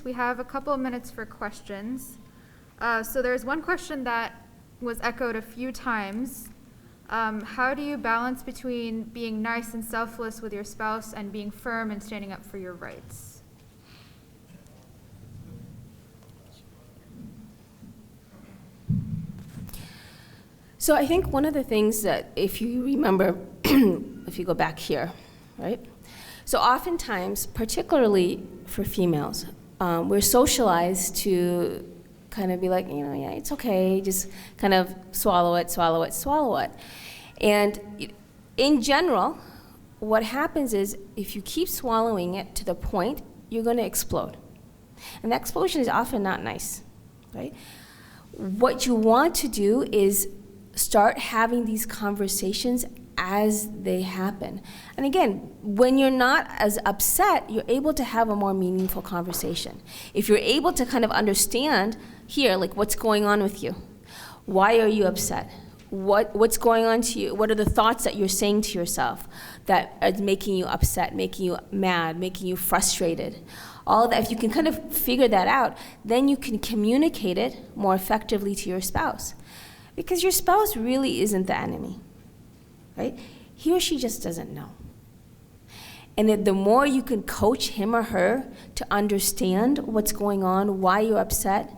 we have a couple of minutes for questions. So there's one question that was echoed a few times. How do you balance between being nice and selfless with your spouse and being firm and standing up for your rights? So I think one of the things that, if you remember, if you go back here, right? So oftentimes, particularly for females, we're socialized to kind of be like, yeah, it's okay, just kind of swallow it, swallow it, swallow it. And in general, what happens is if you keep swallowing it to the point, you're going to explode. And that explosion is often not nice, right? What you want to do is start having these conversations as they happen. And again, when you're not as upset, you're able to have a more meaningful conversation. If you're able to kind of understand here, like what's going on with you, why are you upset? What's going on to you? What are the thoughts that you're saying to yourself that are making you upset, making you mad, making you frustrated? All of that, if you can kind of figure that out, then you can communicate it more effectively to your spouse. Because your spouse really isn't the enemy, right? He or she just doesn't know. And the more you can coach him or her to understand what's going on, why you're upset,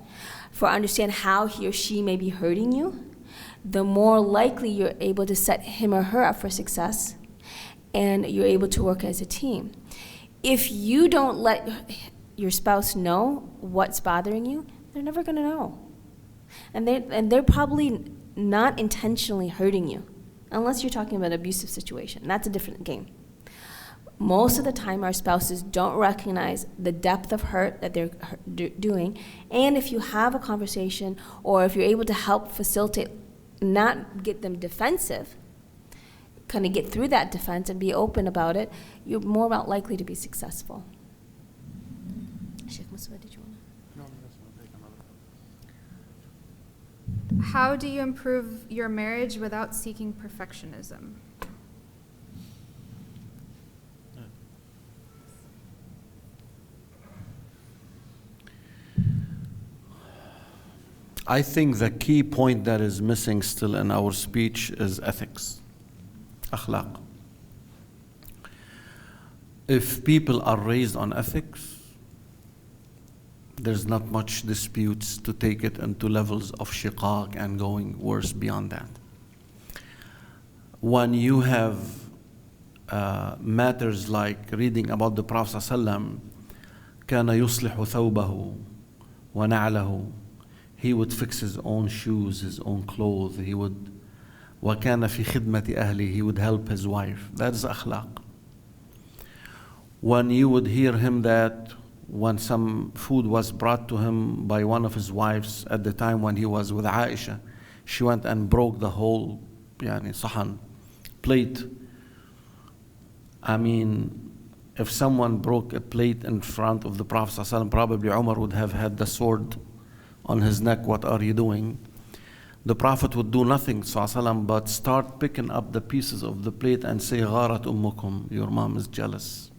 for understand how he or she may be hurting you, the more likely you're able to set him or her up for success, and you're able to work as a team. If you don't let your spouse know what's bothering you, they're never gonna know. And they're probably not intentionally hurting you, unless you're talking about an abusive situation. That's a different game. Most of the time, our spouses don't recognize the depth of hurt that they're doing, and if you have a conversation, or if you're able to help facilitate, not get them defensive, kind of get through that defense and be open about it, you're more likely to be successful. Sheikh Mustapha, did you want to? How do you improve your marriage without seeking perfectionism? I think the key point that is missing still in our speech is ethics, akhlaq. If people are raised on ethics, there's not much disputes to take it into levels of shiqaq and going worse beyond that. When you have matters like reading about the Prophet ﷺ, كان يصلح ثوبه ونعله, he would fix his own shoes, his own clothes, he would وكان في خدمة أهله, he would help his wife. That is akhlaq. When you would hear him that when some food was brought to him by one of his wives at the time when he was with Aisha, she went and broke the whole sahan, plate. I mean, if someone broke a plate in front of the Prophet ﷺ, probably Umar would have had the sword on his neck. What are you doing? The Prophet would do nothing ﷺ, but start picking up the pieces of the plate and say, غارت أمكم, your mom is jealous.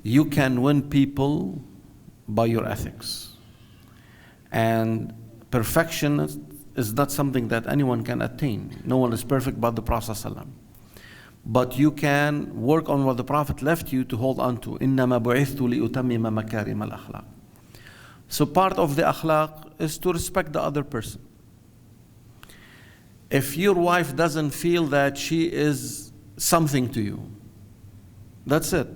You can win people by your ethics. And perfection is not something that anyone can attain. No one is perfect but the Prophet ﷺ. But you can work on what the Prophet left you to hold on to. إِنَّمَا بُعِثْتُ لِأُتَمِّمَ مَكَارِمَ الْأَخْلَاقِ. So part of the akhlaq is to respect the other person. If your wife doesn't feel that she is something to you, that's it.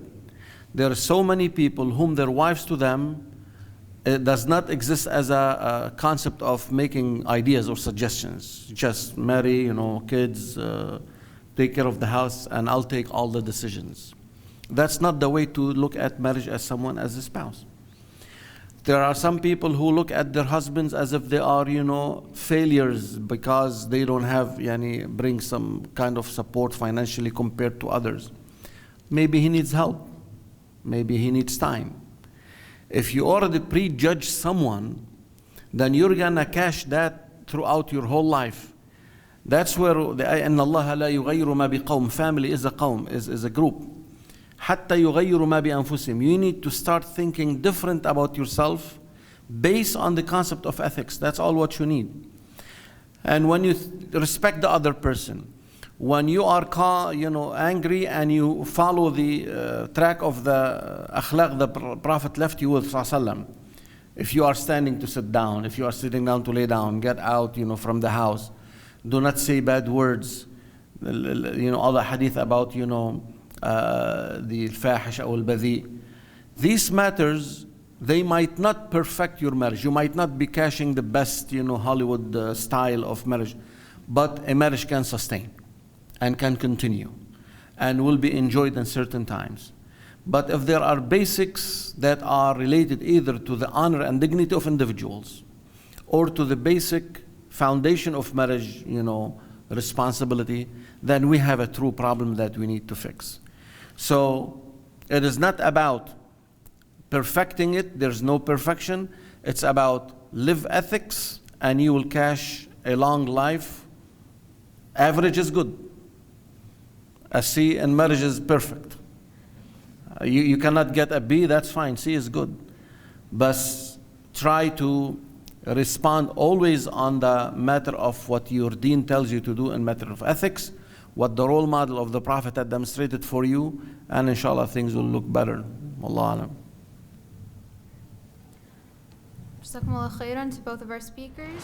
There are so many people whom their wives to them, it does not exist as a concept of making ideas or suggestions. Just marry, kids, take care of the house, and I'll take all the decisions. That's not the way to look at marriage as someone as a spouse. There are some people who look at their husbands as if they are, failures because they don't have, bring some kind of support financially compared to others. Maybe he needs help. Maybe he needs time. If you already prejudge someone, then you're gonna cash that throughout your whole life. That's where the إِنَّ اللَّهَ لَا يُغَيِّرُ مَا بِقَوْمٍ, family is a qawm, is a group. حتى يغيروا ما بأنفسهم. You need to start thinking different about yourself based on the concept of ethics. That's all what you need. And when you respect the other person, when you are angry and you follow the track of the akhlaq the Prophet left you with, sallallahu. If you are standing to sit down, if you are sitting down to lay down, get out, from the house. Do not say bad words. All the hadith about, the fahish or al-badhi. These matters, they might not perfect your marriage. You might not be cashing the best, Hollywood style of marriage. But a marriage can sustain and can continue and will be enjoyed in certain times. But if there are basics that are related either to the honor and dignity of individuals or to the basic foundation of marriage, responsibility, then we have a true problem that we need to fix. So it is not about perfecting it. There's no perfection. It's about live ethics and you will cash a long life. Average is good. A C in marriage is perfect. You cannot get a B, that's fine. C is good. But try to respond always on the matter of what your deen tells you to do in matter of ethics, what the role model of the Prophet had demonstrated for you, and inshallah things will look better. Wallahu alam. Jazakumullah khairan to both of our speakers.